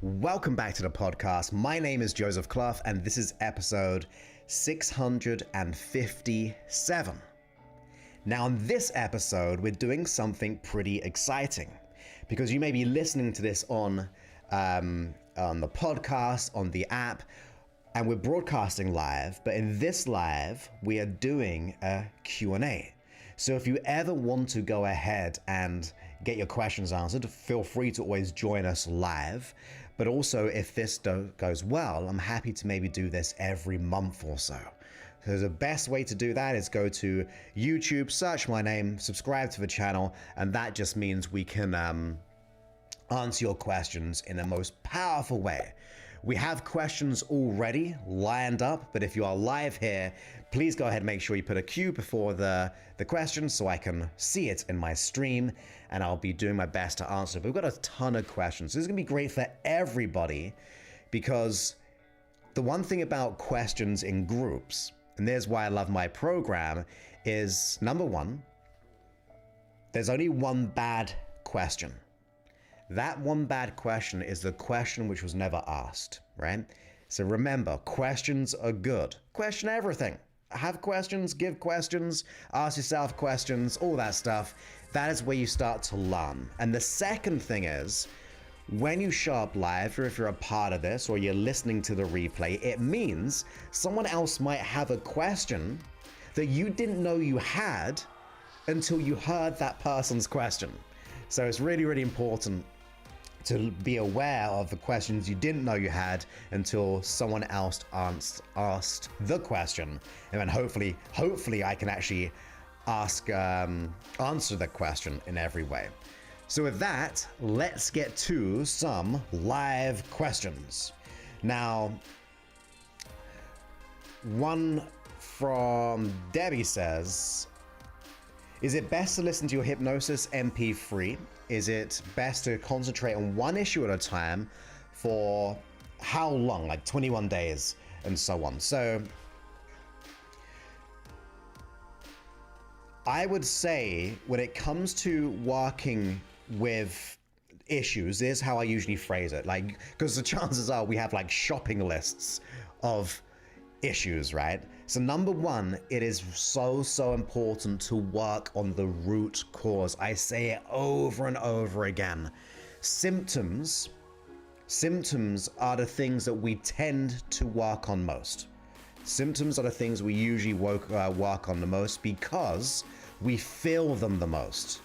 Welcome back to the podcast. My name is Joseph Clough, and this is episode 657. Now, in this episode, we're doing something pretty exciting because you may be listening to this on the podcast, on the app, and we're broadcasting live. But in this live, we are doing a Q&A. So if you ever want to go ahead and get your questions answered, feel free to always join us live. But also, if this goes well, I'm happy to maybe do this every month or so. So the best way to do that is go to YouTube, search my name, subscribe to the channel, and that just means we can answer your questions in the most powerful way. We have questions already lined up, but if you are live here, please go ahead and make sure you put a Q before the questions so I can see it in my stream, and I'll be doing my best to answer. But we've got a ton of questions. This is going to be great for everybody because the one thing about questions in groups, and there's why I love my program, is number one, there's only one bad question. That one bad question is the question which was never asked, right? So remember, questions are good. Question everything. Have questions, give questions, ask yourself questions, all that stuff. That is where you start to learn. And the second thing is, when you show up live, or if you're a part of this, or you're listening to the replay, it means someone else might have a question that you didn't know you had until you heard that person's question. So it's really, really important to be aware of the questions you didn't know you had until someone else asked the question. And then hopefully I can actually answer the question in every way. So with that, let's get to some live questions. Now, one from Debbie says, is it best to listen to your hypnosis MP3? Is it best to concentrate on one issue at a time for how long? Like 21 days and so on. So I would say when it comes to working with issues, is how I usually phrase it. Like, because the chances are we have like shopping lists of issues, right? So number one, it is so important to work on the root cause. I say it over and over again. Symptoms are the things that we tend to work on most. Symptoms are the things we usually work on the most because we feel them the most.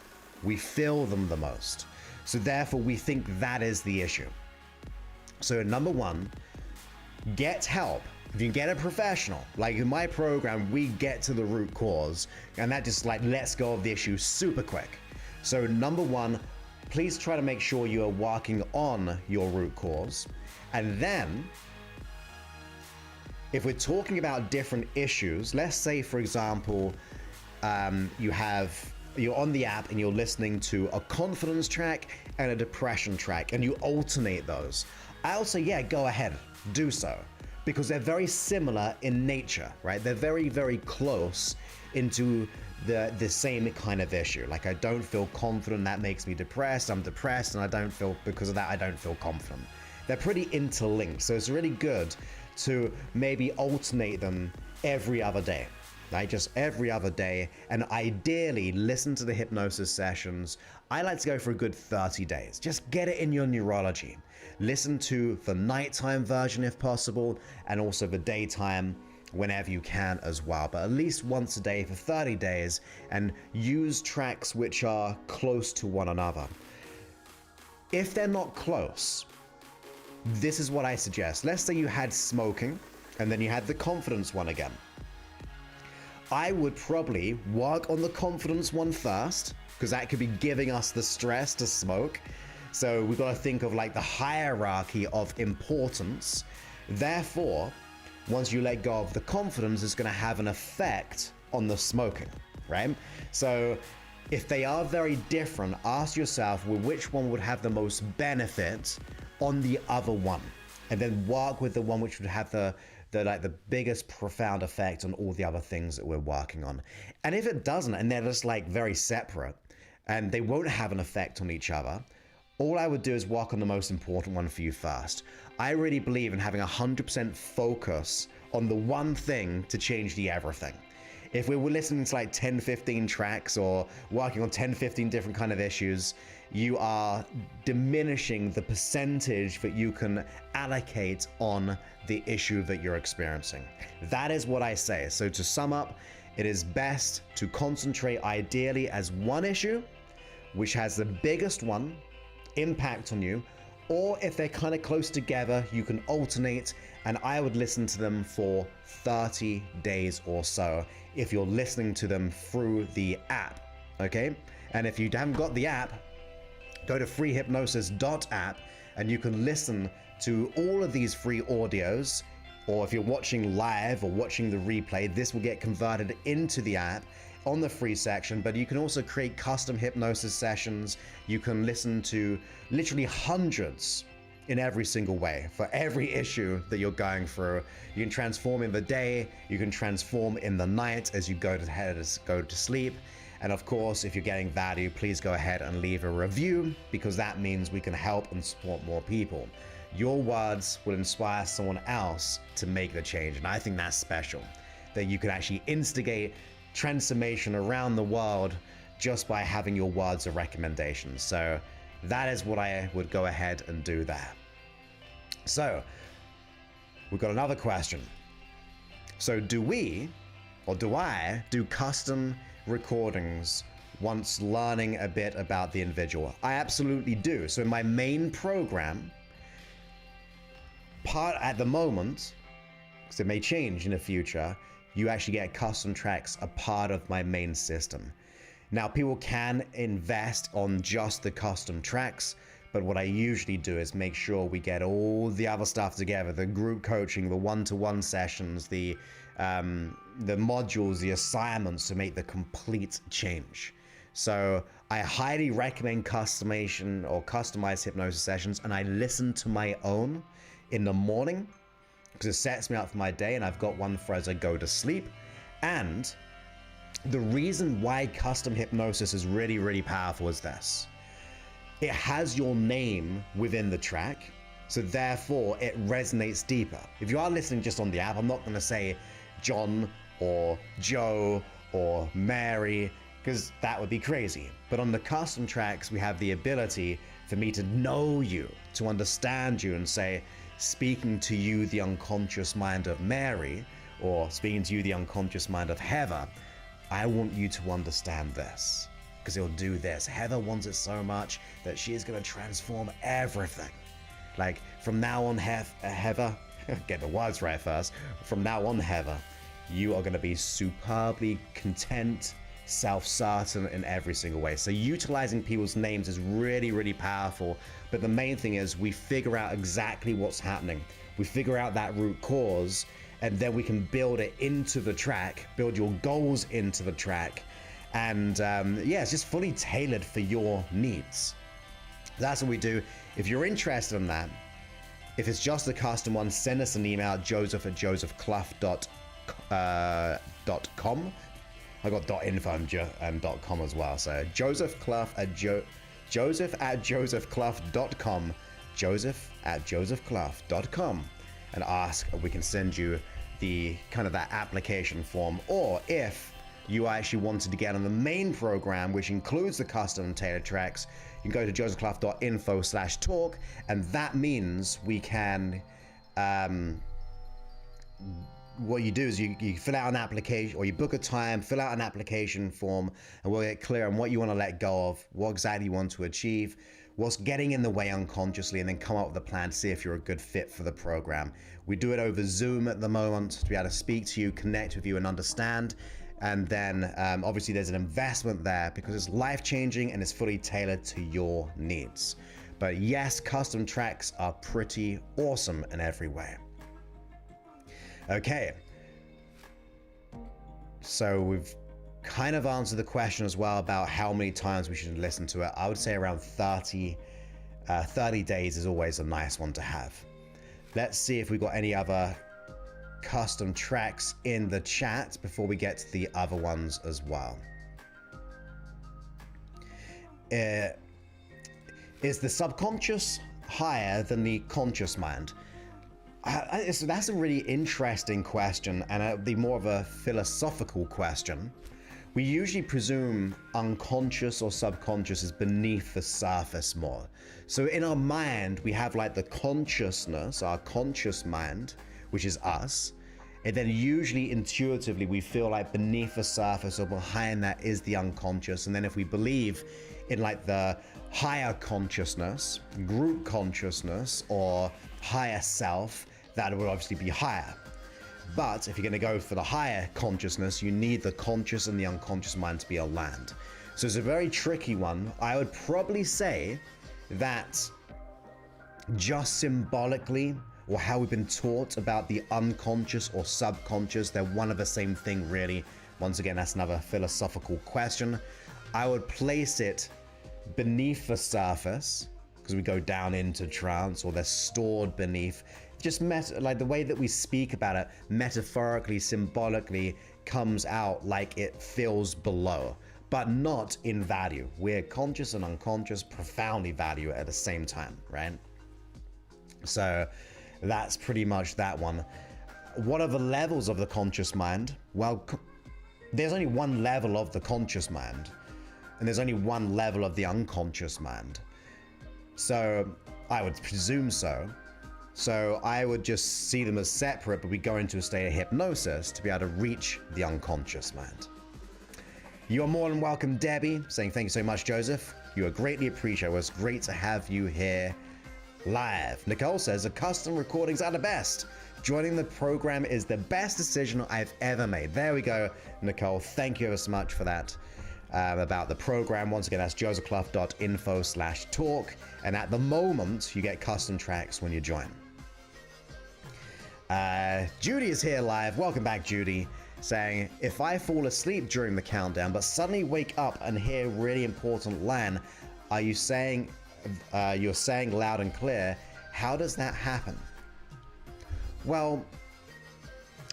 So therefore we think that is the issue. So number one, get help. If you get a professional, like in my program, we get to the root cause, and that just like lets go of the issue super quick. So number one, please try to make sure you are working on your root cause. And then, if we're talking about different issues, let's say, for example, you're on the app and you're listening to a confidence track and a depression track, and you alternate those. I'll say, yeah, go ahead, do so. Because they're very similar in nature, right? They're very, very close into the same kind of issue. Like, I don't feel confident, that makes me depressed. I'm depressed, and because of that, I don't feel confident. They're pretty interlinked, so it's really good to maybe alternate them every other day. Like just every other day, and ideally listen to the hypnosis sessions. I like to go for a good 30 days. Just get it in your neurology. Listen to the nighttime version if possible, and also the daytime whenever you can as well. But at least once a day for 30 days, and use tracks which are close to one another. If they're not close, this is what I suggest. Let's say you had smoking, and then you had the confidence one again. I would probably work on the confidence one first, because that could be giving us the stress to smoke. So we've got to think of like the hierarchy of importance. Therefore, once you let go of the confidence, it's going to have an effect on the smoking, right? So if they are very different, ask yourself, well, which one would have the most benefit on the other one? And then work with the one which would have the biggest profound effect on all the other things that we're working on. And if it doesn't, and they're just like very separate, and they won't have an effect on each other, all I would do is work on the most important one for you first. I really believe in having 100% focus on the one thing to change the everything. If we were listening to like 10, 15 tracks or working on 10, 15 different kind of issues, you are diminishing the percentage that you can allocate on the issue that you're experiencing. That is what I say. So to sum up, it is best to concentrate ideally as one issue, which has the biggest one impact on you, or if they're kind of close together, you can alternate, and I would listen to them for 30 days or so if you're listening to them through the app, okay? And if you haven't got the app, go to freehypnosis.app and you can listen to all of these free audios, or if you're watching live or watching the replay, this will get converted into the app on the free section, but you can also create custom hypnosis sessions. You can listen to literally hundreds in every single way for every issue that you're going through. You can transform in the day, you can transform in the night as you go to sleep. And of course, if you're getting value, please go ahead and leave a review, because that means we can help and support more people. Your words will inspire someone else to make the change. And I think that's special, that you can actually instigate transformation around the world just by having your words of recommendation. So that is what I would go ahead and do there. So we've got another question. So do I do custom recordings once learning a bit about the individual? I absolutely do. So in my main program, at the moment, because it may change in the future, you actually get custom tracks a part of my main system. Now, people can invest on just the custom tracks, but what I usually do is make sure we get all the other stuff together, the group coaching, the one-to-one sessions, the modules, the assignments to make the complete change. So I highly recommend customization or customized hypnosis sessions, and I listen to my own in the morning, because it sets me up for my day, and I've got one for as I go to sleep. And the reason why custom hypnosis is really, really powerful is this. It has your name within the track, so therefore it resonates deeper. If you are listening just on the app, I'm not going to say John or Joe or Mary, because that would be crazy. But on the custom tracks, we have the ability for me to know you, to understand you, and say, speaking to you, the unconscious mind of Mary, or speaking to you, the unconscious mind of Heather, I want you to understand this, because it'll do this. Heather wants it so much that she is going to transform everything. Like, from now on, Heather, get the words right first. From now on, Heather, you are going to be superbly content, self-certain in every single way. So utilizing people's names is really, really powerful. But the main thing is we figure out exactly what's happening. We figure out that root cause, and then we can build it into the track, build your goals into the track. And yeah, it's just fully tailored for your needs. That's what we do. If you're interested in that, if it's just a custom one, send us an email at joseph@josephclough.com. I got .info and .com as well. So joseph@josephclough.com, joseph@josephclough.com, and ask if we can send you the kind of that application form. Or if you actually wanted to get on the main program, which includes the custom tailored tracks, you can go to josephclough.info/talk, and that means we can what you do is you fill out an application, or you book a time, fill out an application form, and we'll get clear on what you want to let go of, what exactly you want to achieve, what's getting in the way unconsciously, and then come up with a plan to see if you're a good fit for the program. We do it over Zoom at the moment to be able to speak to you, connect with you, and understand. And then obviously there's an investment there because it's life-changing and it's fully tailored to your needs. But yes, custom tracks are pretty awesome in every way. Okay, so we've kind of answered the question as well about how many times we should listen to it. I would say around 30 days is always a nice one to have. Let's see if we've got any other custom tracks in the chat before we get to the other ones as well. Is the subconscious higher than the conscious mind? That's a really interesting question, and it'd be more of a philosophical question. We usually presume unconscious or subconscious is beneath the surface more. So in our mind, we have like the consciousness, our conscious mind, which is us. And then usually intuitively, we feel like beneath the surface or behind that is the unconscious. And then if we believe in like the higher consciousness, group consciousness, or higher self, that would obviously be higher. But if you're going to go for the higher consciousness, you need the conscious and the unconscious mind to be aligned. So it's a very tricky one. I would probably say that just symbolically, or how we've been taught about the unconscious or subconscious, they're one of the same thing, really. Once again, that's another philosophical question. I would place it beneath the surface, because we go down into trance, or they're stored beneath. Just like the way that we speak about it, metaphorically, symbolically, comes out like it feels below, but not in value. We're conscious and unconscious profoundly value at the same time, right? So that's pretty much that one. What are the levels of the conscious mind? Well, there's only one level of the conscious mind, and there's only one level of the unconscious mind. So I would presume so. So I would just see them as separate, but we go into a state of hypnosis to be able to reach the unconscious mind. You are more than welcome, Debbie, saying thank you so much, Joseph. You are greatly appreciated. It was great to have you here live. Nicole says, the custom recordings are the best. Joining the program is the best decision I've ever made. There we go, Nicole. Thank you ever so much for that. About the program, once again, that's josephclough.info/talk. And at the moment, you get custom tracks when you join. Judy is here live. Welcome back, Judy. Saying, if I fall asleep during the countdown, but suddenly wake up and hear a really important line, are you saying, you're saying loud and clear, how does that happen? Well,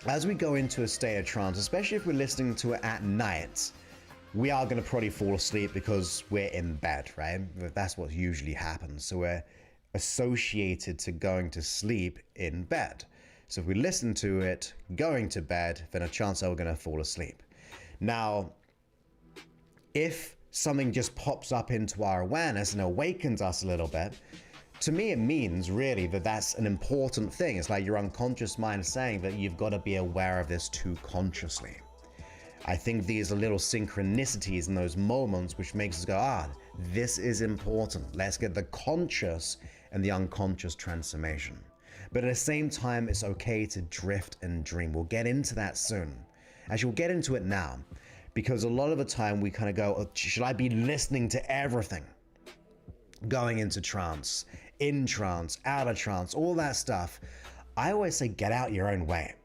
as we go into a state of trance, especially if we're listening to it at night, we are going to probably fall asleep because we're in bed, right? That's what usually happens. So we're associated to going to sleep in bed. So if we listen to it going to bed, then a chance that we're going to fall asleep. Now, if something just pops up into our awareness and awakens us a little bit, to me it means really that that's an important thing. It's like your unconscious mind saying that you've got to be aware of this too consciously. I think these are little synchronicities in those moments which makes us go, this is important. Let's get the conscious and the unconscious transformation. But at the same time, it's okay to drift and dream. We'll get into that soon. Actually, we'll get into it now, because a lot of the time we kind of go, should I be listening to everything? Going into trance, in trance, out of trance, all that stuff. I always say, get out your own way.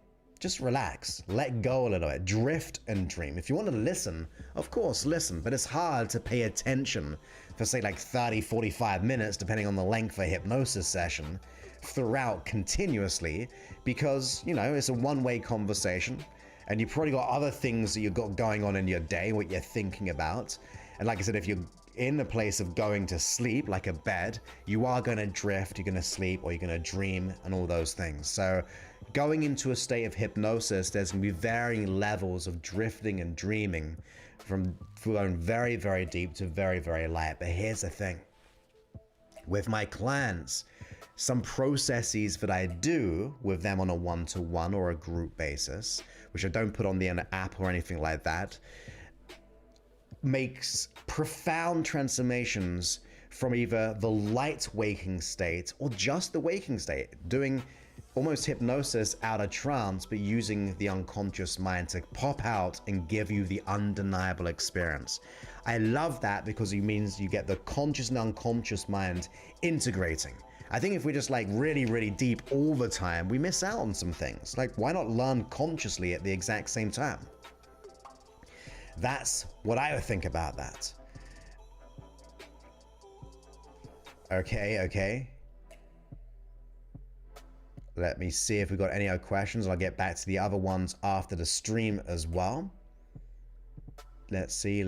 Just relax, let go a little bit, drift and dream. If you want to listen, of course, listen, but it's hard to pay attention for say like 30, 45 minutes, depending on the length of a hypnosis session, throughout continuously, because, you know, it's a one-way conversation and you've probably got other things that you've got going on in your day, what you're thinking about. And like I said, if you're in a place of going to sleep, like a bed, you are going to drift, you're going to sleep, or you're going to dream and all those things. So going into a state of hypnosis, there's going to be varying levels of drifting and dreaming, from going very, very deep to very, very light. But here's the thing. With my clients, some processes that I do with them on a one-to-one or a group basis, which I don't put on the app or anything like that, makes profound transformations from either the light waking state or just the waking state, doing almost hypnosis out of trance, but using the unconscious mind to pop out and give you the undeniable experience. I love that because it means you get the conscious and unconscious mind integrating. I think if we're just like really, really deep all the time, we miss out on some things. Like, why not learn consciously at the exact same time? That's what I would think about that. Okay. Let me see if we've got any other questions. I'll get back to the other ones after the stream as well. Let's see.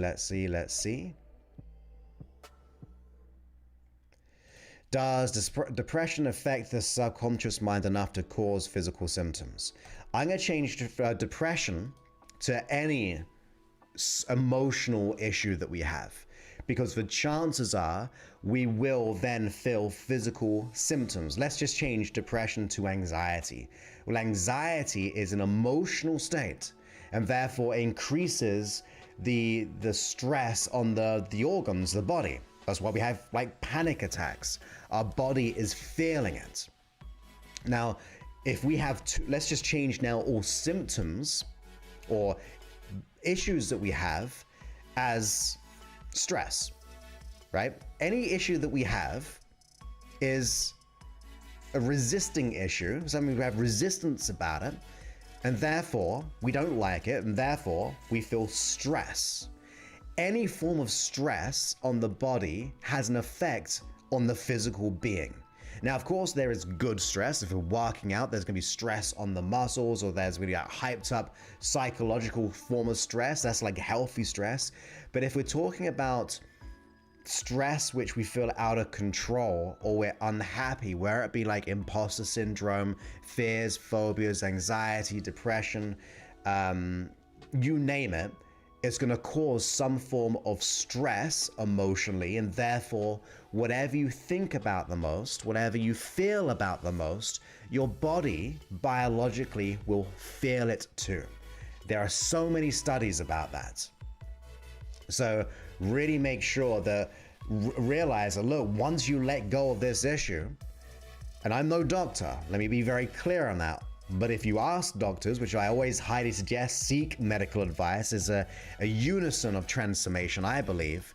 Does depression affect the subconscious mind enough to cause physical symptoms? I'm going to change depression to any emotional issue that we have, because the chances are we will then feel physical symptoms. Let's just change depression to anxiety. Well, anxiety is an emotional state and therefore increases the stress on the organs, the body. That's why we have like panic attacks. Our body is feeling it. Now, if we have let's just change now all symptoms or issues that we have as stress, right? Any issue that we have is a resisting issue, something we have resistance about it, and therefore we don't like it, and therefore we feel stress. Any form of stress on the body has an effect on the physical being. Now, of course, there is good stress. If we're working out, there's going to be stress on the muscles, or there's going to be a hyped up psychological form of stress. That's like healthy stress. But if we're talking about stress which we feel out of control, or we're unhappy, where it be like imposter syndrome, fears, phobias, anxiety, depression, you name it, it's going to cause some form of stress emotionally, and therefore whatever you think about the most, whatever you feel about the most, your body biologically will feel it too. There are so many studies about that. So really make sure that realize that, look, once you let go of this issue, and I'm no doctor, let me be very clear on that, but if you ask doctors, which I always highly suggest, seek medical advice, is a unison of transformation, I believe,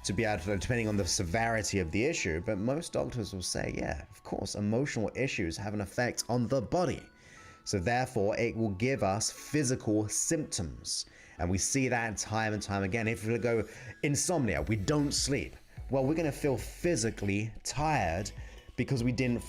to be able to, depending on the severity of the issue. But most doctors will say, yeah, of course, emotional issues have an effect on the body. So therefore, it will give us physical symptoms. And we see that time and time again. If we go insomnia, we don't sleep. Well, we're going to feel physically tired because we didn't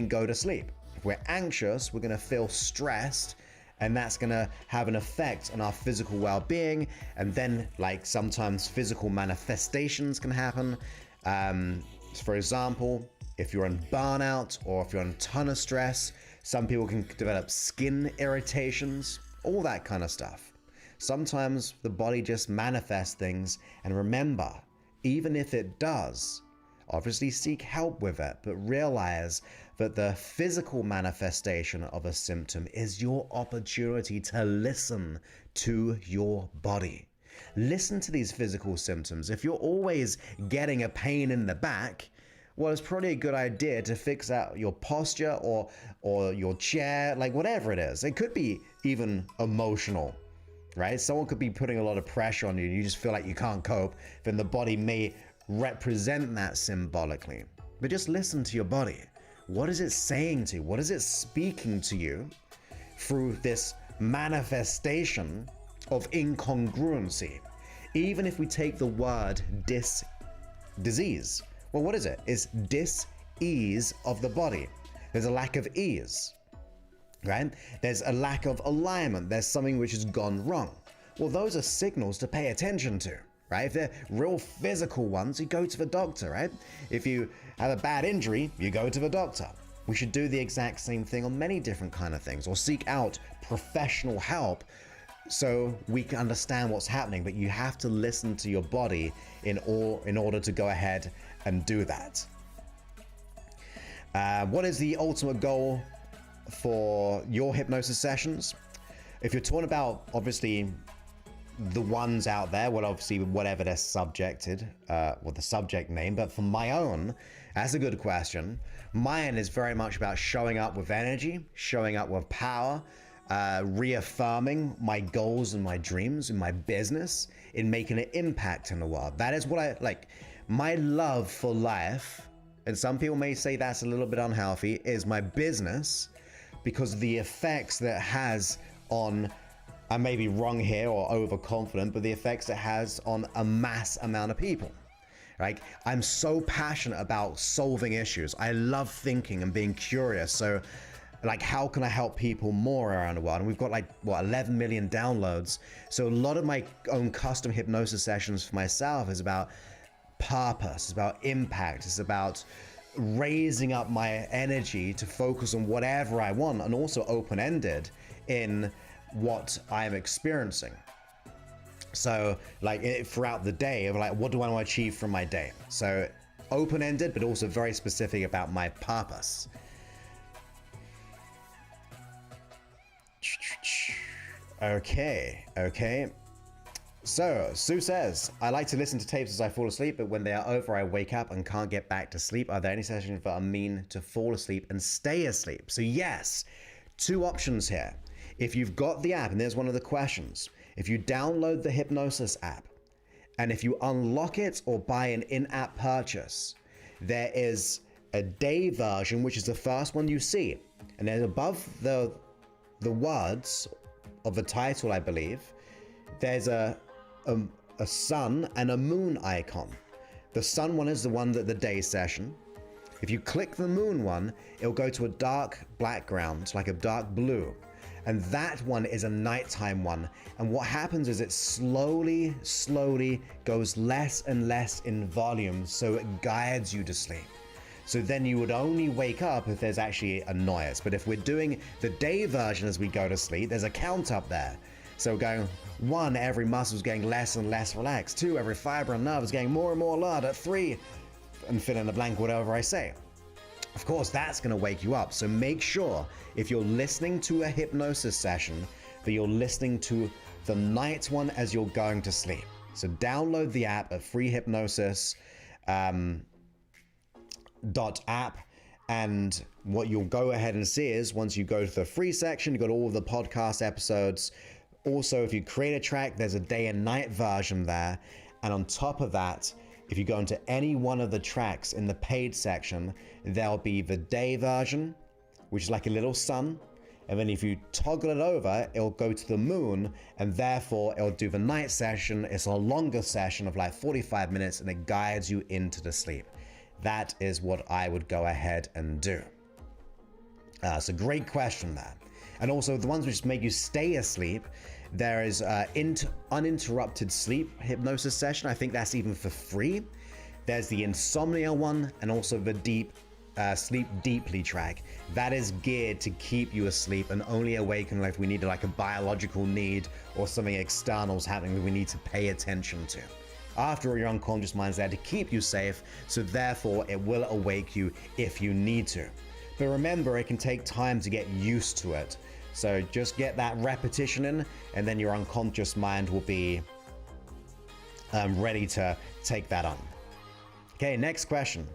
go to sleep. If we're anxious, we're going to feel stressed, and that's going to have an effect on our physical well-being. And then, like, sometimes physical manifestations can happen. For example, if you're on burnout or if you're on a ton of stress, some people can develop skin irritations, all that kind of stuff. Sometimes the body just manifests things, and remember, even if it does, obviously seek help with it, but realize that the physical manifestation of a symptom is your opportunity to listen to your body. Listen to these physical symptoms. If you're always getting a pain in the back, well, it's probably a good idea to fix out your posture or your chair, like whatever it is. It could be even emotional, right? Someone could be putting a lot of pressure on you and you just feel like you can't cope, then the body may represent that symbolically. But just listen to your body. What is it saying to you? What is it speaking to you through this manifestation of incongruency? Even if we take the word disease, well, what is it? It's dis-ease of the body. There's a lack of ease, right? There's a lack of alignment. There's something which has gone wrong. Well, those are signals to pay attention to, right? If they're real physical ones, you go to the doctor, right? If you have a bad injury, you go to the doctor. We should do the exact same thing on many different kind of things, or seek out professional help so we can understand what's happening. But you have to listen to your body in order to go ahead and do that. What is the ultimate goal for your hypnosis sessions? If you're talking about, obviously, the ones out there, well, obviously, whatever they're subjected, or the subject name, but for my own, that's a good question. Mine is very much about showing up with energy, showing up with power, reaffirming my goals and my dreams in my business, in making an impact in the world. That is what I like. My love for life, and some people may say that's a little bit unhealthy, is my business, because of the effects that it has on, I may be wrong here or overconfident, but the effects it has on a mass amount of people. Like, I'm so passionate about solving issues. I love thinking and being curious. So, like, how can I help people more around the world? And we've got 11 million downloads. So a lot of my own custom hypnosis sessions for myself is about purpose, it's about impact, it's about raising up my energy to focus on whatever I want, and also open-ended in what I'm experiencing. So like throughout the day of like, what do I want to achieve from my day? So open-ended, but also very specific about my purpose. Okay. So Sue says, I like to listen to tapes as I fall asleep, but when they are over, I wake up and can't get back to sleep. Are there any sessions that are mean to fall asleep and stay asleep? So yes, 2 options here. If you've got the app, and there's one of the questions, if you download the Hypnosis app, and if you unlock it or buy an in-app purchase, there is a day version, which is the first one you see. And then above the words of the title, I believe, there's a sun and a moon icon. The sun one is the one that the day session. If you click the moon one, it'll go to a dark background, like a dark blue. And that one is a nighttime one. And what happens is it slowly goes less and less in volume, so it guides you to sleep. So then you would only wake up if there's actually a noise. But if we're doing the day version as we go to sleep, there's a count up there. So going 1, every muscle is getting less and less relaxed. 2, every fiber and nerve is getting more and more alert. At 3, and fill in the blank whatever I say. Of course, that's going to wake you up. So make sure if you're listening to a hypnosis session that you're listening to the night one as you're going to sleep. So download the app at freehypnosis.app. And what you'll go ahead and see is once you go to the free section, you've got all of the podcast episodes. Also, if you create a track, there's a day and night version there. And on top of that, if you go into any one of the tracks in the paid section, there'll be the day version, which is like a little sun. And then if you toggle it over, it'll go to the moon, and therefore it'll do the night session. It's a longer session of like 45 minutes, and it guides you into the sleep. That is what I would go ahead and do. It's a great question there. And also the ones which make you stay asleep, there is uninterrupted sleep hypnosis session. I think that's even for free. There's the insomnia one, and also the sleep deeply track. That is geared to keep you asleep and only awaken if we need like a biological need or something external is happening that we need to pay attention to. After all, your unconscious mind's there to keep you safe, so therefore it will awake you if you need to. But remember, it can take time to get used to it. So just get that repetition in, and then your unconscious mind will be ready to take that on. Okay, next question.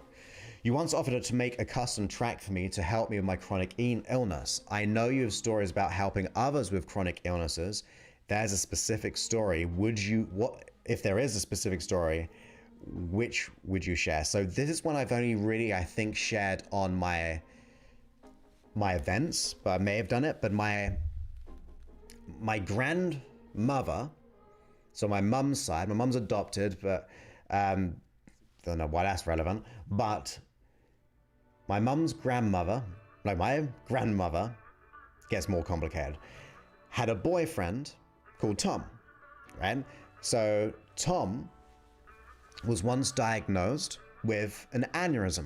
You once offered to make a custom track for me to help me with my chronic illness. I know you have stories about helping others with chronic illnesses. There's a specific story. If there is a specific story, which would you share? So this is one I've only really, I think, shared on my events, but I may have done it. But my grandmother, so my mum's side, my mum's adopted, but don't know why that's relevant, but my mum's grandmother, like my grandmother, gets more complicated, had a boyfriend called Tom, right? So Tom was once diagnosed with an aneurysm.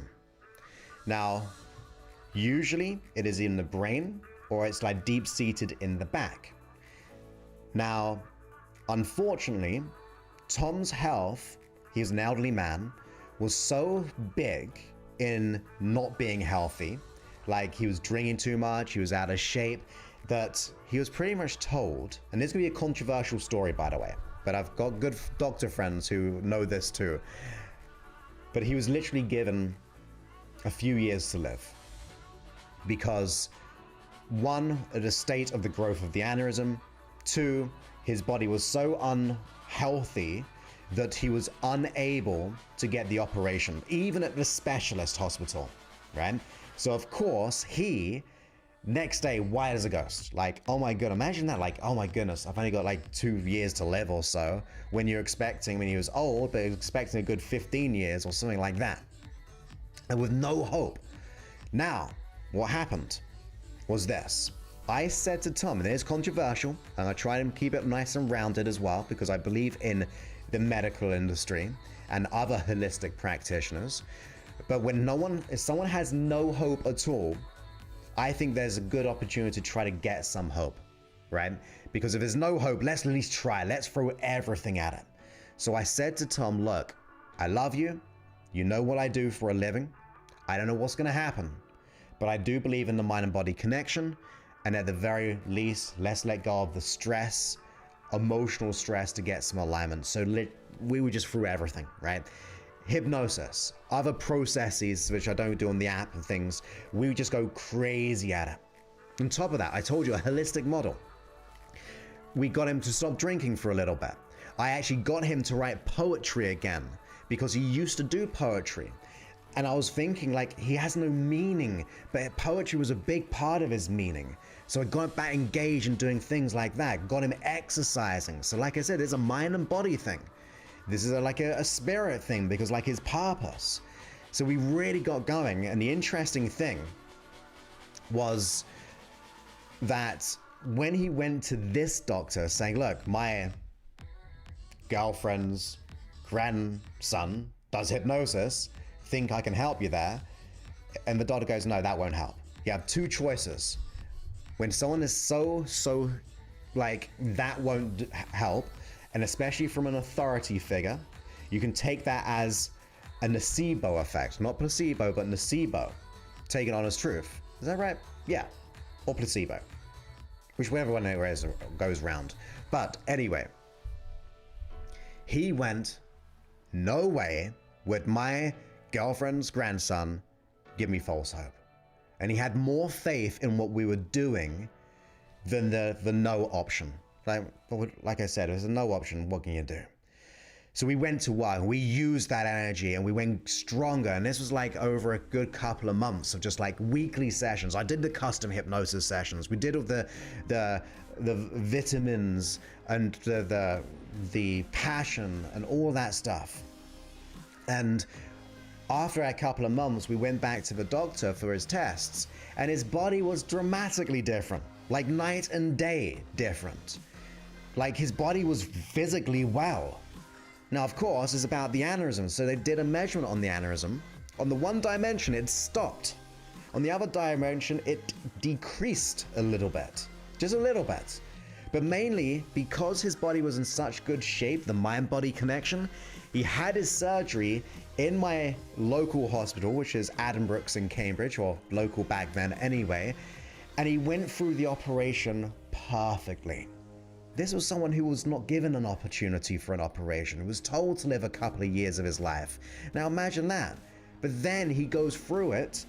Now, usually it is in the brain, or it's like deep-seated in the back. Now, unfortunately, Tom's health, he's an elderly man, was so big in not being healthy, like he was drinking too much, he was out of shape, that he was pretty much told, and this is going to be a controversial story, by the way, but I've got good doctor friends who know this too, but he was literally given a few years to live. Because 1, the state of the growth of the aneurysm, 2, his body was so unhealthy that he was unable to get the operation, even at the specialist hospital, right? So of course, he, next day, white as a ghost, like, oh my god, imagine that, like, oh my goodness, I've only got like 2 years to live or so, when he was old, but he was expecting a good 15 years or something like that, and with no hope. Now, what happened was this. I said to Tom, and it is controversial, and I try to keep it nice and rounded as well, because I believe in the medical industry and other holistic practitioners. But if someone has no hope at all, I think there's a good opportunity to try to get some hope, right? Because if there's no hope, let's at least try. Let's throw everything at it. So I said to Tom, look, I love you. You know what I do for a living. I don't know what's going to happen, but I do believe in the mind and body connection. And at the very least, let's let go of the stress, emotional stress, to get some alignment. So we would just through everything, right? Hypnosis, other processes, which I don't do on the app and things, we would just go crazy at it. On top of that, I told you, a holistic model. We got him to stop drinking for a little bit. I actually got him to write poetry again because he used to do poetry. And I was thinking, like, he has no meaning, but poetry was a big part of his meaning. So I got back engaged in doing things like that, got him exercising. So like I said, it's a mind and body thing. This is like a spirit thing, because like his purpose. So we really got going. And the interesting thing was that when he went to this doctor saying, look, my girlfriend's grandson does hypnosis, think I can help you there. And the doctor goes, no, that won't help. You have two choices. When someone is so like, that won't help, and especially from an authority figure, you can take that as a nocebo effect, not placebo, but nocebo, taken on as truth. Is that right? Yeah, or placebo, whichever one goes round. But anyway, he went, no way would my girlfriend's grandson give me false hope. And he had more faith in what we were doing than the no option. Like I said, if there's a no option, what can you do? So we went to work, we used that energy and we went stronger. And this was like over a good couple of months of just like weekly sessions. I did the custom hypnosis sessions. We did all the vitamins and the passion and all that stuff. And after a couple of months, we went back to the doctor for his tests, and his body was dramatically different, like night and day different. Like his body was physically well. Now, of course, it's about the aneurysm. So they did a measurement on the aneurysm. On the one dimension, it stopped. On the other dimension, it decreased a little bit, just a little bit. But mainly because his body was in such good shape, the mind-body connection, he had his surgery in my local hospital, which is Addenbrooke's in Cambridge, or local back then anyway, and he went through the operation perfectly. This was someone who was not given an opportunity for an operation. He was told to live a couple of years of his life. Now imagine that. But then he goes through it,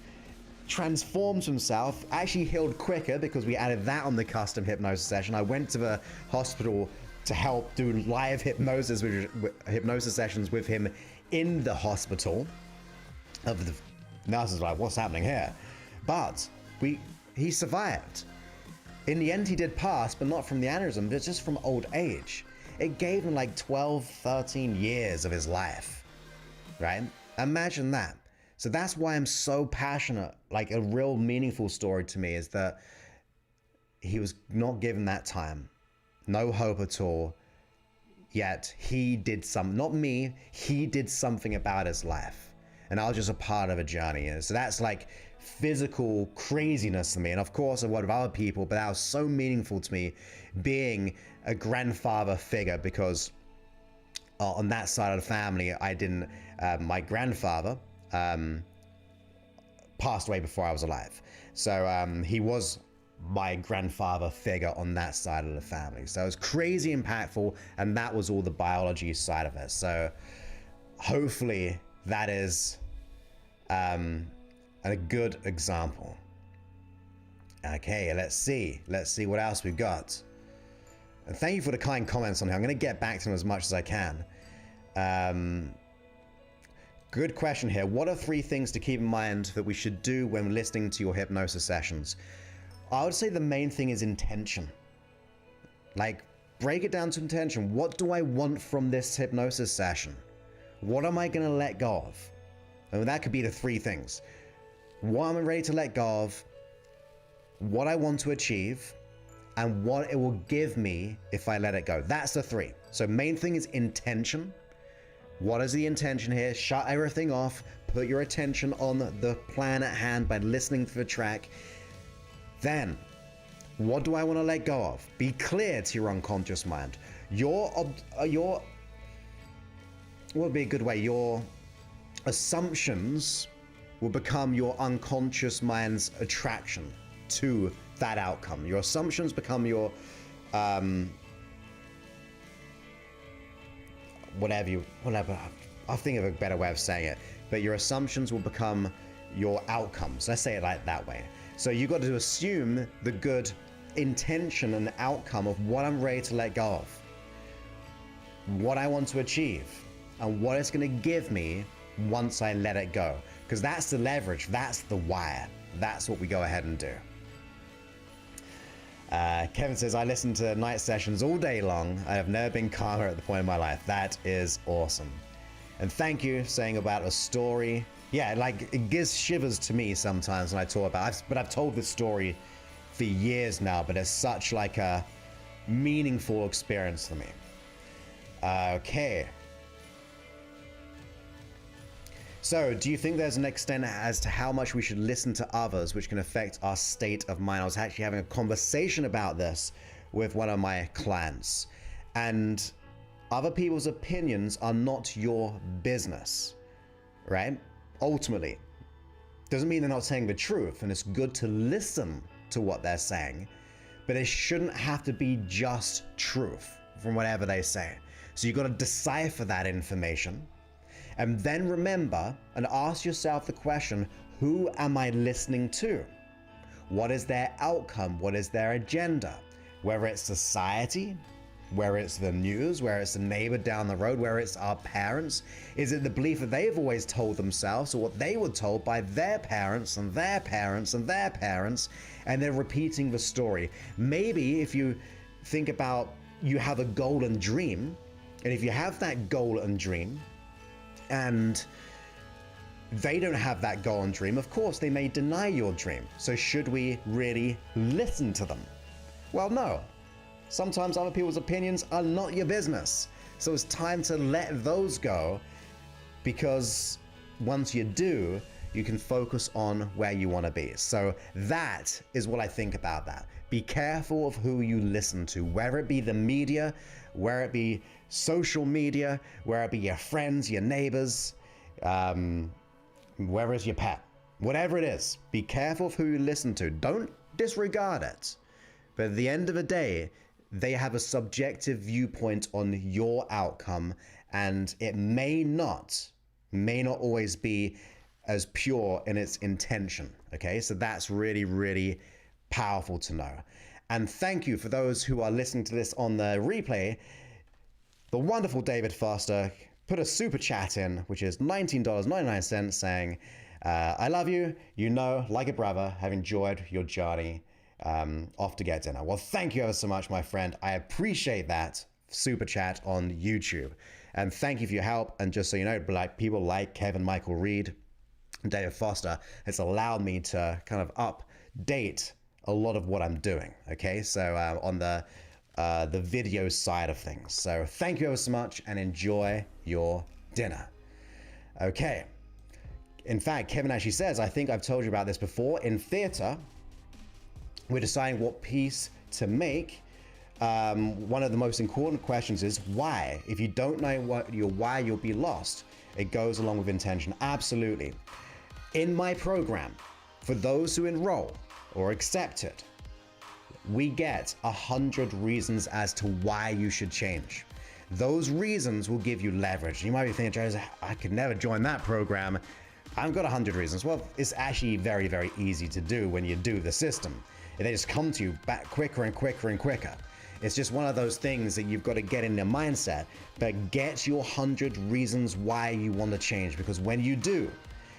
transforms himself, actually healed quicker because we added that on the custom hypnosis session. I went to the hospital to help do live hypnosis sessions with him in the hospital. Of the nurses were like, what's happening here? But he survived. In the end, he did pass, but not from the aneurysm, but just from old age. It gave him like 12, 13 years of his life, right? Imagine that. So that's why I'm so passionate. Like a real meaningful story to me is that he was not given that time, no hope at all. Yet he did not me, he did something about his life. And I was just a part of a journey. And so that's like physical craziness to me. And of course, I've worked with other people, but that was so meaningful to me being a grandfather figure, because on that side of the family, my grandfather passed away before I was alive. So he was my grandfather figure on that side of the family. So it was crazy impactful, and that was all the biology side of it. So hopefully that is a good example. Okay, let's see what else we've got. And thank you for the kind comments on here. I'm going to get back to them as much as I can. Good question here. What are 3 things to keep in mind that we should do when listening to your hypnosis sessions? I would say the main thing is intention. Like, break it down to intention. What do I want from this hypnosis session? What am I going to let go of? And that could be the 3 things. What I'm ready to let go of, what I want to achieve, and what it will give me if I let it go. That's the 3. So main thing is intention. What is the intention here? Shut everything off, put your attention on the plan at hand by listening to the track, then what do I want to let go of? Be clear to your unconscious mind. What would be a good way? Your assumptions will become your unconscious mind's attraction to that outcome. Your assumptions become your whatever. I'll think of a better way of saying it. But your assumptions will become your outcomes. Let's say it like that way. So you got to assume the good intention and outcome of what I'm ready to let go of, what I want to achieve, and what it's going to give me once I let it go. Because that's the leverage, that's the wire, that's what we go ahead and do. Kevin says, I listen to night sessions all day long. I have never been calmer at the point in my life. That is awesome. And thank you for saying about a story. Yeah, like it gives shivers to me sometimes when I talk about it. But I've told this story for years now, but it's such like a meaningful experience for me. Okay. So, do you think there's an extent as to how much we should listen to others, which can affect our state of mind? I was actually having a conversation about this with one of my clients, and other people's opinions are not your business, right? Ultimately, doesn't mean they're not saying the truth, and it's good to listen to what they're saying, but it shouldn't have to be just truth from whatever they say. So you've got to decipher that information. And then remember and ask yourself the question, who am I listening to? What is their outcome? What is their agenda? Whether it's society, whether it's the news, whether it's the neighbor down the road, whether it's our parents. Is it the belief that they've always told themselves, or what they were told by their parents and their parents and their parents, and they're repeating the story? Maybe if you think about, you have a goal and dream, and if you have that goal and dream, and they don't have that goal and dream, of course they may deny your dream. So should we really listen to them? Well, no. Sometimes other people's opinions are not your business. So it's time to let those go, because once you do, you can focus on where you want to be. So that is what I think about that. Be careful of who you listen to, whether it be the media, whether it be social media, whether it be your friends, your neighbors, whether it's your pet, whatever it is. Be careful of who you listen to. Don't disregard it. But at the end of the day, they have a subjective viewpoint on your outcome, and it may not always be as pure in its intention. Okay, so that's really, really powerful to know. And thank you for those who are listening to this on the replay. The wonderful David Foster put a super chat in, which is $19.99, saying, I love you, like a brother, have enjoyed your journey off to get dinner. Well, thank you ever so much, my friend. I appreciate that super chat on YouTube. And thank you for your help. And just so you know, like people like Kevin Michael Reed and David Foster, it's allowed me to kind of update a lot of what I'm doing. Okay, so on the video side of things. So thank you ever so much, and enjoy your dinner. Okay. In fact, Kevin actually says, I think I've told you about this before. In theater, we're deciding what piece to make. One of the most important questions is why. If you don't know what your why, you'll be lost. It goes along with intention. Absolutely. In my program, for those who enroll or accept it, we get 100 reasons as to why you should change. Those reasons will give you leverage. You might be thinking, Joseph, I could never join that program. I've got 100 reasons. Well, it's actually very, very easy to do when you do the system. They just come to you back quicker and quicker and quicker. It's just one of those things that you've got to get in your mindset. But get your 100 reasons why you want to change, because when you do,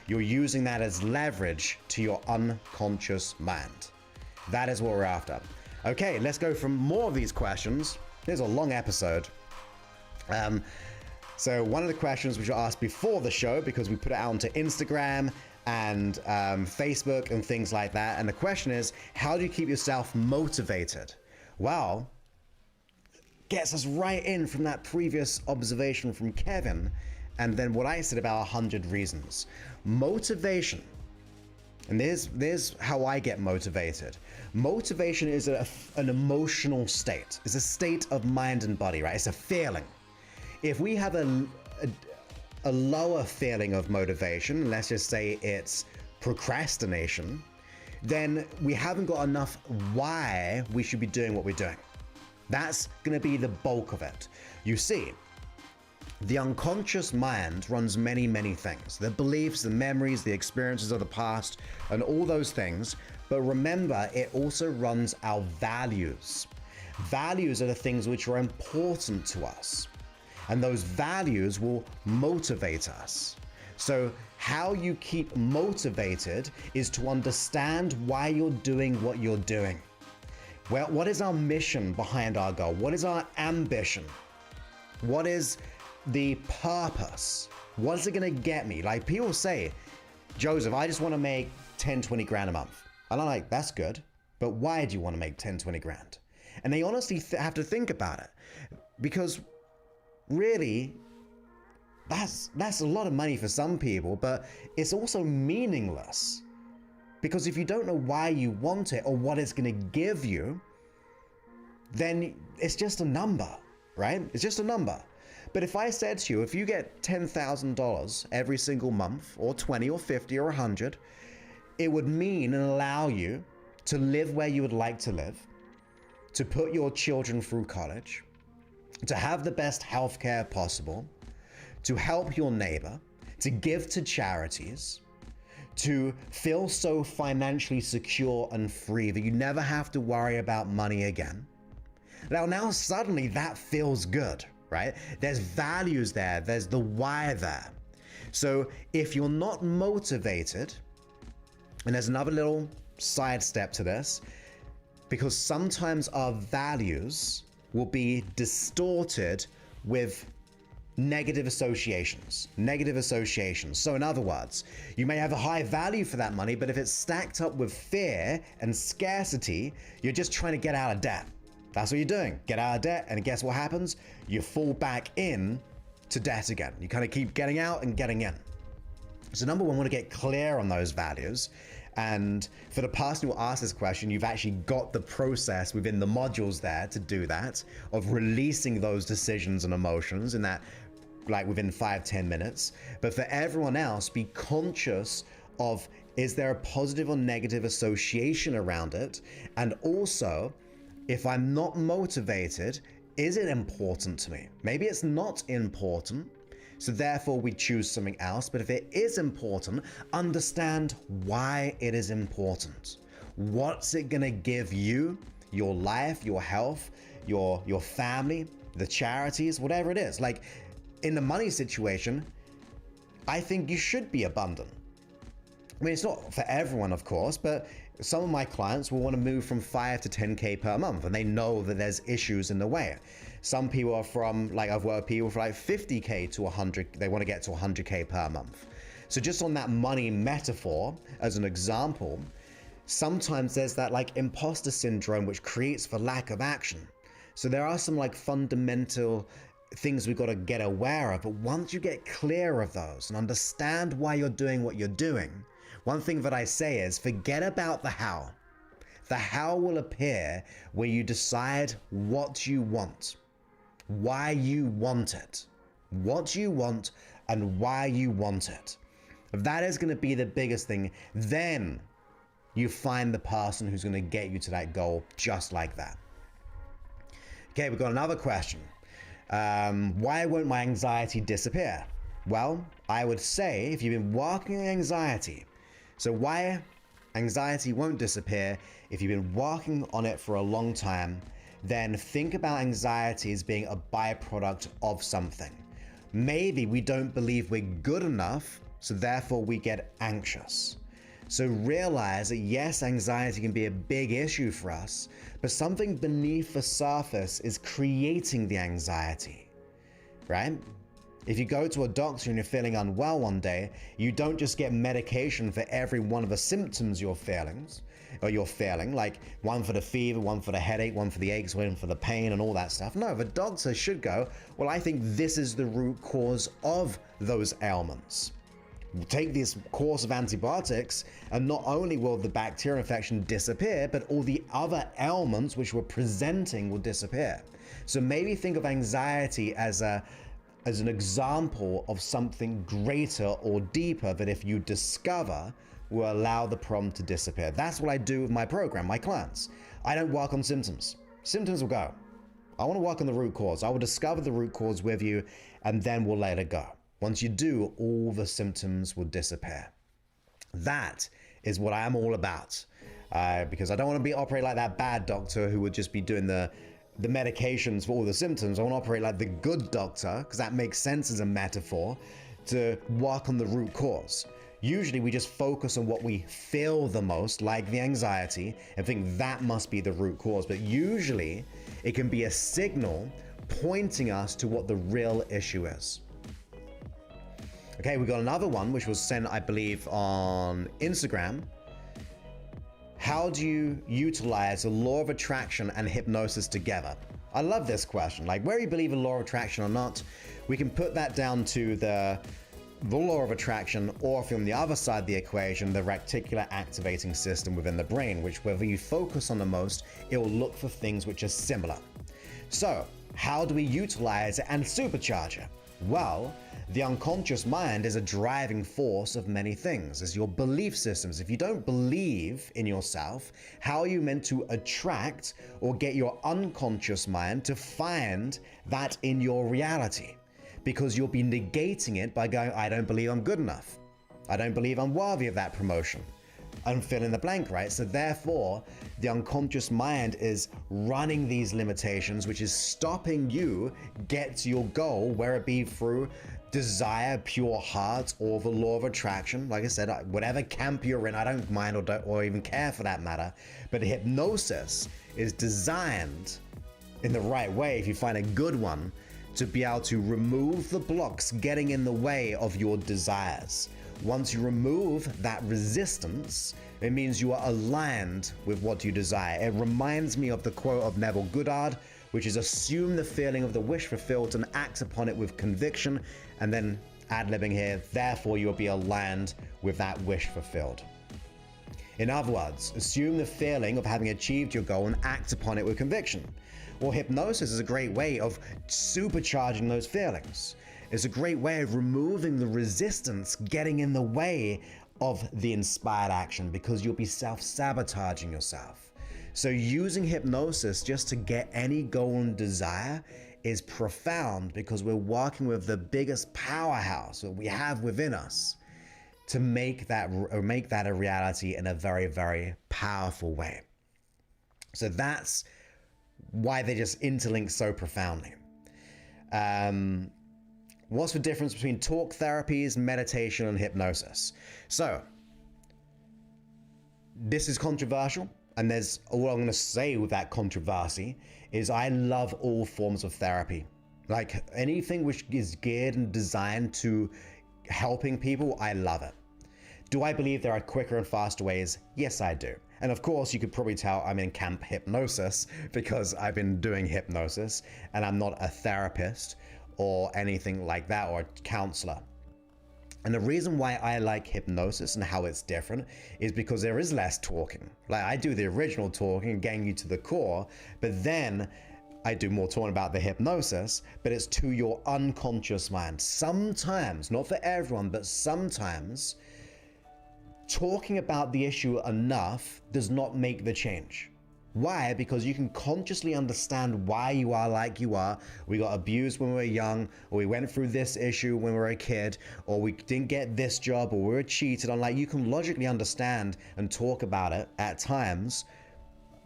you're using that as leverage to your unconscious mind. That is what we're after. Okay, let's go from more of these questions. Here's a long episode. So one of the questions which I asked before the show, because we put it out onto Instagram and Facebook and things like that. And the question is, how do you keep yourself motivated? Well, gets us right in from that previous observation from Kevin and then what I said about 100 reasons. Motivation, and there's how I get motivated. Motivation is an emotional state. It's a state of mind and body, right? It's a feeling. If we have a lower feeling of motivation, let's just say it's procrastination, then we haven't got enough why we should be doing what we're doing. That's going to be the bulk of it. You see, the unconscious mind runs many, many things. The beliefs, the memories, the experiences of the past, and all those things. But remember, it also runs our values. Values are the things which are important to us. And those values will motivate us. So how you keep motivated is to understand why you're doing what you're doing. Well, what is our mission behind our goal? What is our ambition? What is the purpose? What's it gonna get me? Like people say, Joseph, I just wanna make 10, 20 grand a month. And I'm like, that's good, but why do you wanna make 10, 20 grand? And they honestly have to think about it, because really, that's a lot of money for some people, but it's also meaningless. Because if you don't know why you want it or what it's gonna give you, then it's just a number, right? It's just a number. But if I said to you, if you get $10,000 every single month, or 20 or 50 or 100, it would mean and allow you to live where you would like to live, to put your children through college, to have the best healthcare possible, to help your neighbor, to give to charities, to feel so financially secure and free that you never have to worry about money again. Now suddenly that feels good, right? There's values there, there's the why there. So if you're not motivated, and there's another little side step to this, because sometimes our values will be distorted with negative associations. So in other words, you may have a high value for that money, but if it's stacked up with fear and scarcity, you're just trying to get out of debt. That's what you're doing. Get out of debt, and guess what happens? You fall back in to debt again. You kind of keep getting out and getting in. So number one, want to get clear on those values. And for the person who asked this question, you've actually got the process within the modules there to do that, of releasing those decisions and emotions in that, like within 5-10 minutes. But for everyone else, be conscious of, is there a positive or negative association around it? And also, if I'm not motivated, is it important to me? Maybe it's not important, so therefore we choose something else. But if it is important, understand why it is important. What's it gonna give you, your life, your health, your family, the charities, whatever it is. Like in the money situation, I think you should be abundant. I mean, it's not for everyone, of course, but some of my clients will want to move from 5 to 10K per month, and they know that there's issues in the way. Some people are from, like I've worked with people from like 50K to 100, they want to get to 100K per month. So just on that money metaphor, as an example, sometimes there's that like imposter syndrome, which creates for lack of action. So there are some like fundamental things we've got to get aware of, but once you get clear of those and understand why you're doing what you're doing, one thing that I say is forget about the how. The how will appear where you decide what you want, why you want it, what you want and why you want it. That is going to be the biggest thing. Then you find the person who's going to get you to that goal just like that. Okay, we've got another question. Why won't my anxiety disappear? Well, I would say if you've been working on anxiety, so why anxiety won't disappear, if you've been working on it for a long time, then think about anxiety as being a byproduct of something. Maybe we don't believe we're good enough, so therefore we get anxious. So realize that yes, anxiety can be a big issue for us, but something beneath the surface is creating the anxiety, right? If you go to a doctor and you're feeling unwell one day, you don't just get medication for every one of the symptoms you're feeling. or you're feeling, like one for the fever, one for the headache, one for the aches, one for the pain and all that stuff. No, the doctor should go, well, I think this is the root cause of those ailments. Take this course of antibiotics, and not only will the bacterial infection disappear, but all the other ailments which were presenting will disappear. So maybe think of anxiety as an example of something greater or deeper that, if you discover, will allow the problem to disappear. That's what I do with my program, my clients. I don't work on symptoms. Symptoms will go. I want to work on the root cause. I will discover the root cause with you, and then we'll let it go. Once you do, all the symptoms will disappear. That is what I am all about, because I don't want to operate like that bad doctor who would just be doing the medications for all the symptoms. I want to operate like the good doctor, because that makes sense as a metaphor, to work on the root cause. Usually we just focus on what we feel the most, like the anxiety, and think that must be the root cause. But usually it can be a signal pointing us to what the real issue is. Okay, we got another one which was sent, I believe, on Instagram. How do you utilize the law of attraction and hypnosis together? I love this question. Like, whether you believe in law of attraction or not, we can put that down to the law of attraction, or from the other side of the equation, the reticular activating system within the brain, which whether you focus on the most, it will look for things which are similar. So, how do we utilize it and supercharge it? Well, the unconscious mind is a driving force of many things, as your belief systems. If you don't believe in yourself, how are you meant to attract or get your unconscious mind to find that in your reality? Because you'll be negating it by going, I don't believe I'm good enough. I don't believe I'm worthy of that promotion. And fill in the blank, right? So therefore, the unconscious mind is running these limitations, which is stopping you get to your goal, whether it be through desire, pure heart, or the law of attraction. Like I said, whatever camp you're in, I don't mind or even care for that matter. But hypnosis is designed in the right way, if you find a good one, to be able to remove the blocks getting in the way of your desires. Once you remove that resistance, it means you are aligned with what you desire. It reminds me of the quote of Neville Goddard, which is assume the feeling of the wish fulfilled and act upon it with conviction, and then ad-libbing here, therefore you'll be aligned with that wish fulfilled. In other words, assume the feeling of having achieved your goal and act upon it with conviction. Well, hypnosis is a great way of supercharging those feelings. It's a great way of removing the resistance getting in the way of the inspired action, because you'll be self-sabotaging yourself. So using hypnosis just to get any goal and desire is profound, because we're working with the biggest powerhouse that we have within us to make that a reality in a very, very powerful way. So that's why they just interlink so profoundly. What's the difference between talk therapies, meditation, and hypnosis? So, this is controversial, and there's all I'm going to say with that controversy is I love all forms of therapy. Like anything which is geared and designed to helping people, I love it. Do I believe there are quicker and faster ways? Yes, I do. And of course, you could probably tell I'm in camp hypnosis because I've been doing hypnosis and I'm not a therapist or anything like that, or a counselor. And the reason why I like hypnosis and how it's different is because there is less talking. Like I do the original talking, getting you to the core, but then I do more talking about the hypnosis, but it's to your unconscious mind. Sometimes, not for everyone, but sometimes talking about the issue enough does not make the change. Why? Because you can consciously understand why you are like you are. We got abused when we were young, or we went through this issue when we were a kid, or we didn't get this job, or we were cheated on. Like, you can logically understand and talk about it at times,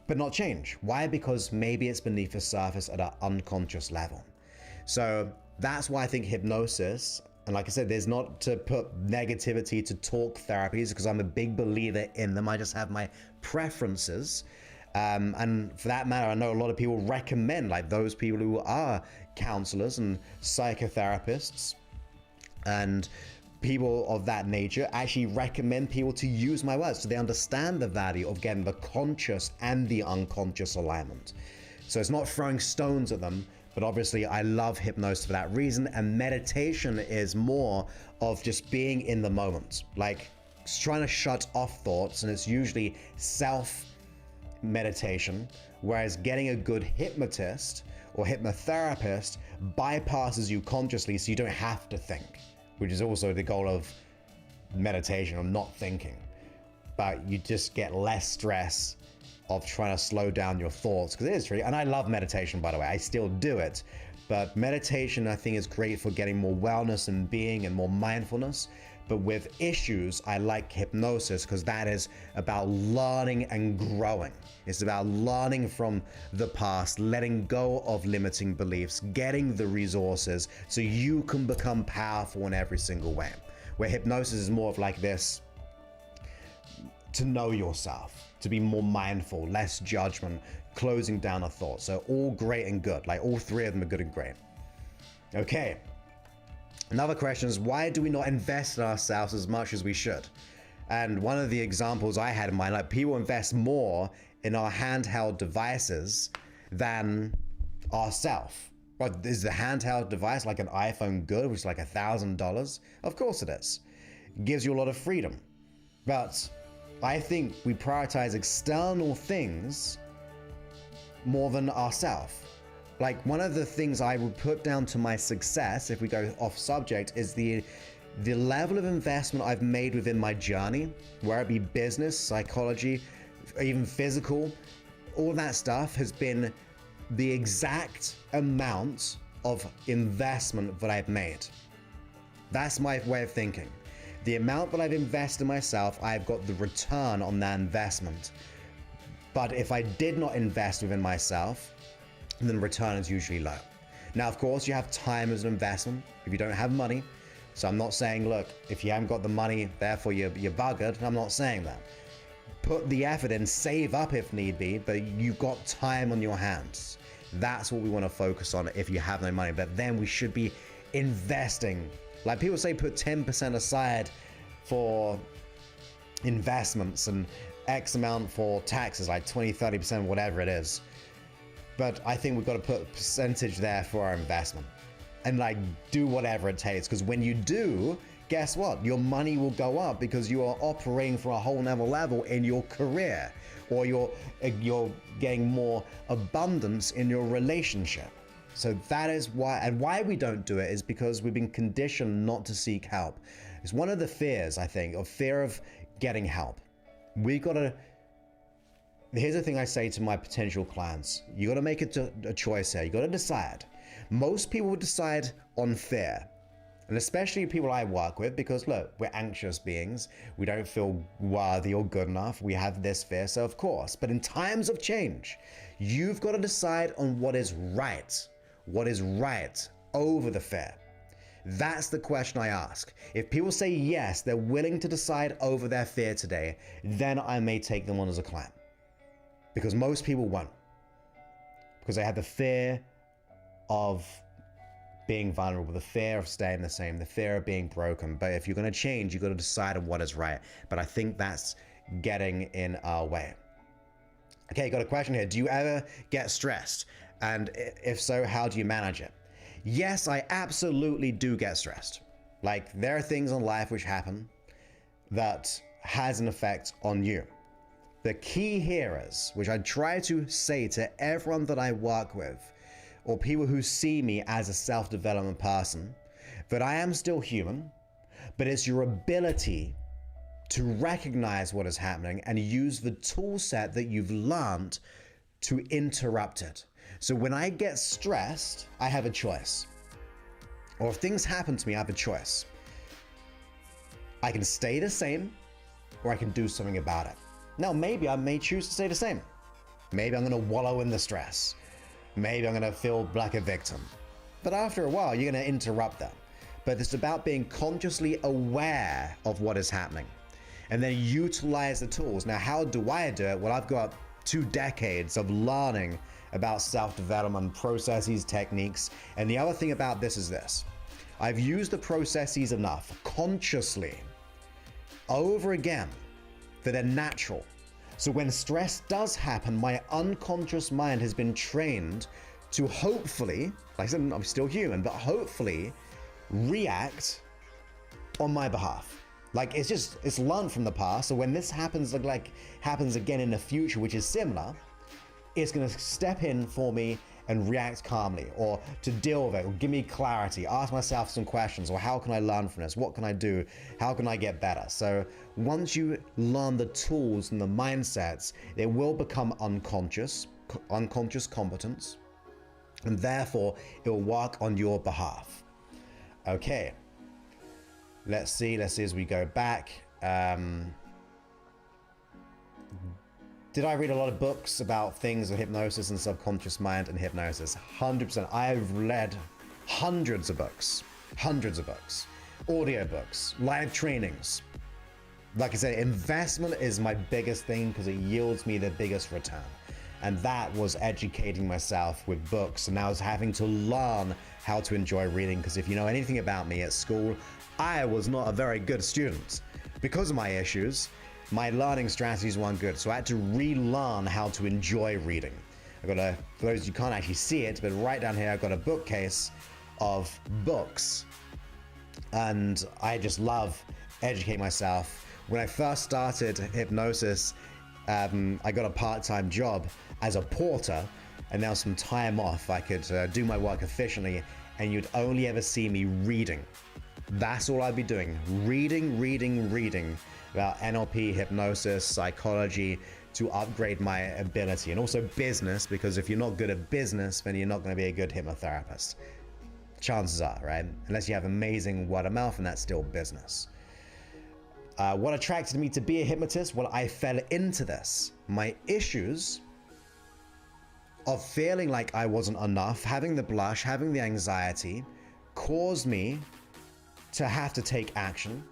but not change. Why? Because maybe it's beneath the surface at an unconscious level. So that's why I think hypnosis, and like I said, there's not to put negativity to talk therapies, because I'm a big believer in them. I just have my preferences. And for that matter, I know a lot of people recommend, like those people who are counselors and psychotherapists and people of that nature actually recommend people to use my words so they understand the value of getting the conscious and the unconscious alignment. So it's not throwing stones at them, but obviously I love hypnosis for that reason, and meditation is more of just being in the moment, like trying to shut off thoughts, and it's usually self meditation, whereas getting a good hypnotist or hypnotherapist bypasses you consciously so you don't have to think, which is also the goal of meditation, of not thinking. But you just get less stress of trying to slow down your thoughts, because it is tricky. And I love meditation, by the way, I still do it. But meditation, I think, is great for getting more wellness and being and more mindfulness. But with issues, I like hypnosis because that is about learning and growing. It's about learning from the past, letting go of limiting beliefs, getting the resources so you can become powerful in every single way. Where hypnosis is more of like this, to know yourself, to be more mindful, less judgment, closing down a thought. So all great and good, like all three of them are good and great. Okay. Another question is, why do we not invest in ourselves as much as we should? And one of the examples I had in mind, like people invest more in our handheld devices than ourselves. But is the handheld device like an iPhone good, which is like $1,000? Of course it is. It gives you a lot of freedom. But I think we prioritize external things more than ourselves. Like one of the things I would put down to my success, if we go off subject, is the level of investment I've made within my journey, where it be business, psychology, even physical, all that stuff has been the exact amount of investment that I've made. That's my way of thinking. The amount that I've invested in myself, I've got the return on that investment. But if I did not invest within myself, then the return is usually low. Now, of course, you have time as an investment if you don't have money. So I'm not saying, look, if you haven't got the money, therefore you're buggered. I'm not saying that. Put the effort in, save up if need be, but you've got time on your hands. That's what we want to focus on if you have no money. But then we should be investing. Like people say, put 10% aside for investments and X amount for taxes, like 20, 30%, whatever it is. But I think we've got to put a percentage there for our investment and like do whatever it takes. Because when you do, guess what? Your money will go up because you are operating from a whole nother level in your career, or you're getting more abundance in your relationship. So that is why, and why we don't do it is because we've been conditioned not to seek help. It's one of the fears, I think, of fear of getting help. Here's the thing I say to my potential clients. You got to make a choice here. You got to decide. Most people would decide on fear, and especially people I work with, because look, we're anxious beings. We don't feel worthy or good enough. We have this fear, so of course. But in times of change, you've got to decide on what is right over the fear. That's the question I ask. If people say yes, they're willing to decide over their fear today, then I may take them on as a client. Because most people won't. Because they have the fear of being vulnerable, the fear of staying the same, the fear of being broken. But if you're going to change, you've got to decide on what is right. But I think that's getting in our way. Okay, got a question here. Do you ever get stressed? And if so, how do you manage it? Yes, I absolutely do get stressed. Like, there are things in life which happen that has an effect on you. The key here is, which I try to say to everyone that I work with, or people who see me as a self-development person, that I am still human, but it's your ability to recognize what is happening and use the tool set that you've learned to interrupt it. So when I get stressed, I have a choice. Or if things happen to me, I have a choice. I can stay the same, or I can do something about it. Now, maybe I may choose to stay the same. Maybe I'm going to wallow in the stress. Maybe I'm going to feel like a victim. But after a while, you're going to interrupt that. But it's about being consciously aware of what is happening and then utilize the tools. Now, how do I do it? Well, I've got 2 decades of learning about self-development processes, techniques. And the other thing about this is this. I've used the processes enough consciously over again that they're natural. So when stress does happen, my unconscious mind has been trained to hopefully, like I said, I'm still human, but hopefully react on my behalf. Like it's learned from the past. So when this happens again in the future, which is similar, it's gonna step in for me and react calmly, or to deal with it, or give me clarity, ask myself some questions, or how can I learn from this? What can I do? How can I get better? So once you learn the tools and the mindsets, it will become unconscious competence, and therefore it will work on your behalf. Okay, let's see as we go back. Did I read a lot of books about things of hypnosis and subconscious mind and hypnosis? 100%. I've read hundreds of books, audio books, live trainings. Like I said, investment is my biggest thing because it yields me the biggest return. And that was educating myself with books. And I was having to learn how to enjoy reading, because if you know anything about me at school, I was not a very good student. Because of my issues, my learning strategies weren't good, so I had to relearn how to enjoy reading. For those you can't actually see it, but right down here I've got a bookcase of books, and I just love educating myself. When I first started hypnosis, I got a part-time job as a porter, and now some time off, I could do my work efficiently, and you'd only ever see me reading. That's all I'd be doing, reading about NLP, hypnosis, psychology, to upgrade my ability, and also business, because if you're not good at business, then you're not going to be a good hypnotherapist. Chances are, right? Unless you have amazing word of mouth, and that's still business. What attracted me to be a hypnotist? Well, I fell into this. My issues of feeling like I wasn't enough, having the blush, having the anxiety, caused me to have to take action.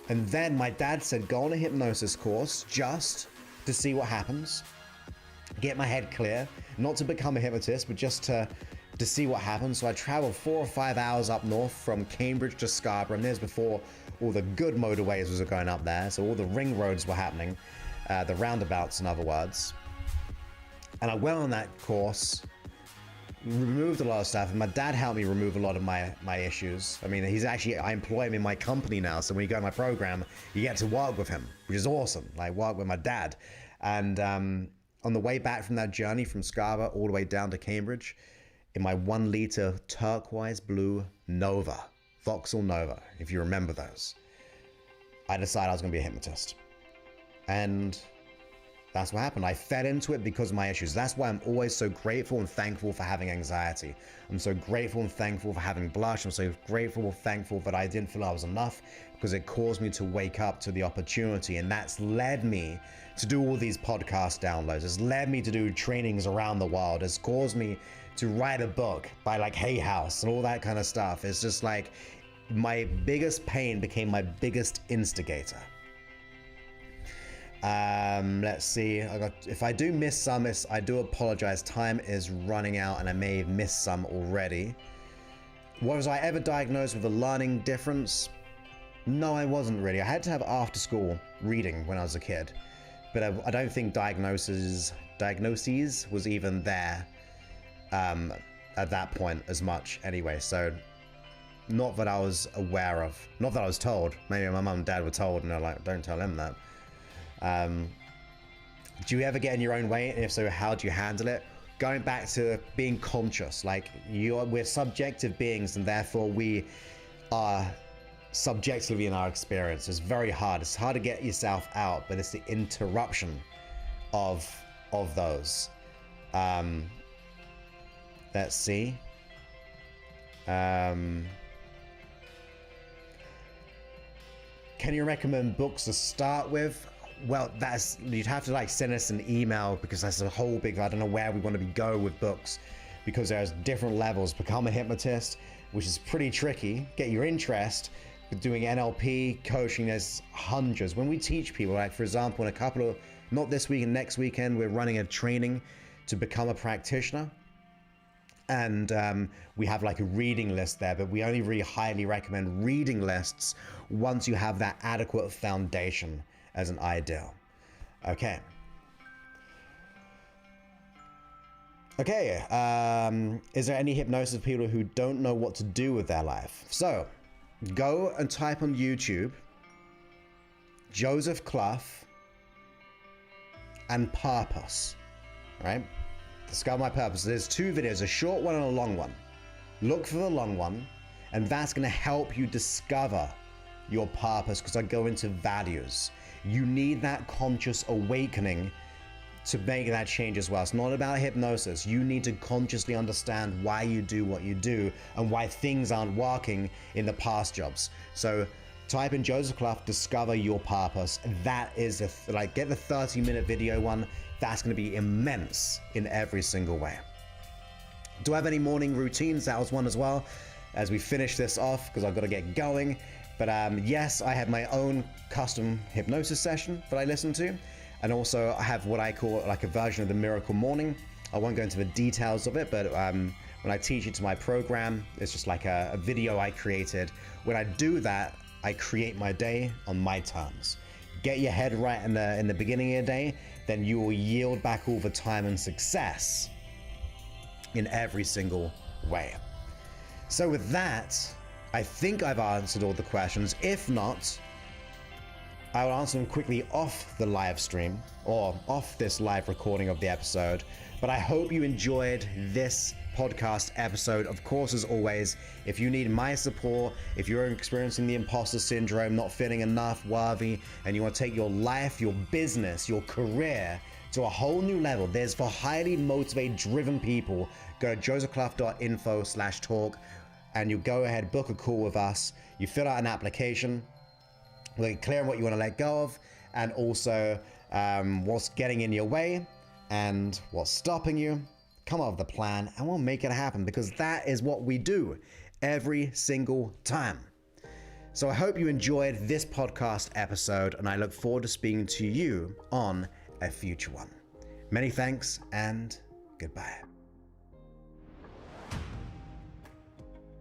And then my dad said, go on a hypnosis course just to see what happens, get my head clear, not to become a hypnotist, but just to see what happens. So I traveled 4 or 5 hours up north from Cambridge to Scarborough, and this before all the good motorways was going up there. So all the ring roads were happening, the roundabouts in other words. And I went on that course, removed a lot of stuff, and my dad helped me remove a lot of my issues. I mean, I employ him in my company now, so when you go to my program, you get to work with him, which is awesome. Like, work with my dad. And on the way back from that journey from Scarborough all the way down to Cambridge, in my 1 liter turquoise blue Nova, Vauxhall Nova, if you remember those, I decided I was going to be a hypnotist. And that's what happened. I fed into it because of my issues. That's why I'm always so grateful and thankful for having anxiety. I'm so grateful and thankful for having blush. I'm so grateful and thankful that I didn't feel I was enough, because it caused me to wake up to the opportunity. And that's led me to do all these podcast downloads. It's led me to do trainings around the world. It's caused me to write a book by like Hay House and all that kind of stuff. It's just like my biggest pain became my biggest instigator. Let's see. If I do miss some, I do apologize. Time is running out and I may have missed some already. Was I ever diagnosed with a learning difference? No, I wasn't really. I had to have after school reading when I was a kid, but I don't think diagnoses was even there at that point as much anyway. So not that I was aware of, not that I was told. Maybe my mum and dad were told and they're like, don't tell him that. Do you ever get in your own way? And if so, how do you handle it? Going back to being conscious, like we're subjective beings, and therefore we are subjectively in our experience. It's very hard. It's hard to get yourself out, but it's the interruption of those. Let's see. Can you recommend books to start with? Well, you'd have to like send us an email, because that's a whole big, I don't know where we want to go with books, because there's different levels. Become a hypnotist, which is pretty tricky. Get your interest. Doing NLP, coaching, there's hundreds. When we teach people, like for example, in not this week and next weekend, we're running a training to become a practitioner. And we have like a reading list there, but we only really highly recommend reading lists once you have that adequate foundation as an ideal. Okay. Okay, is there any hypnosis for people who don't know what to do with their life? So, go and type on YouTube, Joseph Clough, and purpose, right? Discover my purpose. There's two videos, a short one and a long one. Look for the long one, and that's gonna help you discover your purpose, because I go into values. You need that conscious awakening to make that change as well. It's not about hypnosis. You need to consciously understand why you do what you do and why things aren't working in the past jobs. So type in Joseph Clough, discover your purpose. That is get the 30-minute video one. That's going to be immense in every single way. Do I have any morning routines? That was one as well, as we finish this off, because I've got to get going. But yes, I have my own custom hypnosis session that I listen to. And also I have what I call like a version of the Miracle Morning. I won't go into the details of it, but when I teach it to my program, it's just like a video I created. When I do that, I create my day on my terms. Get your head right in the beginning of your day, then you will yield back all the time and success in every single way. So with that, I think I've answered all the questions. If not, I will answer them quickly off the live stream or off this live recording of the episode. But I hope you enjoyed this podcast episode. Of course, as always, if you need my support, if you're experiencing the imposter syndrome, not feeling enough worthy, and you want to take your life, your business, your career to a whole new level, there's for highly motivated, driven people. Go to josephclough.info/talk and you go ahead, book a call with us. You fill out an application. We're clear on what you want to let go of, and also what's getting in your way and what's stopping you. Come up with the plan and we'll make it happen, because that is what we do every single time. So I hope you enjoyed this podcast episode, and I look forward to speaking to you on a future one. Many thanks and goodbye.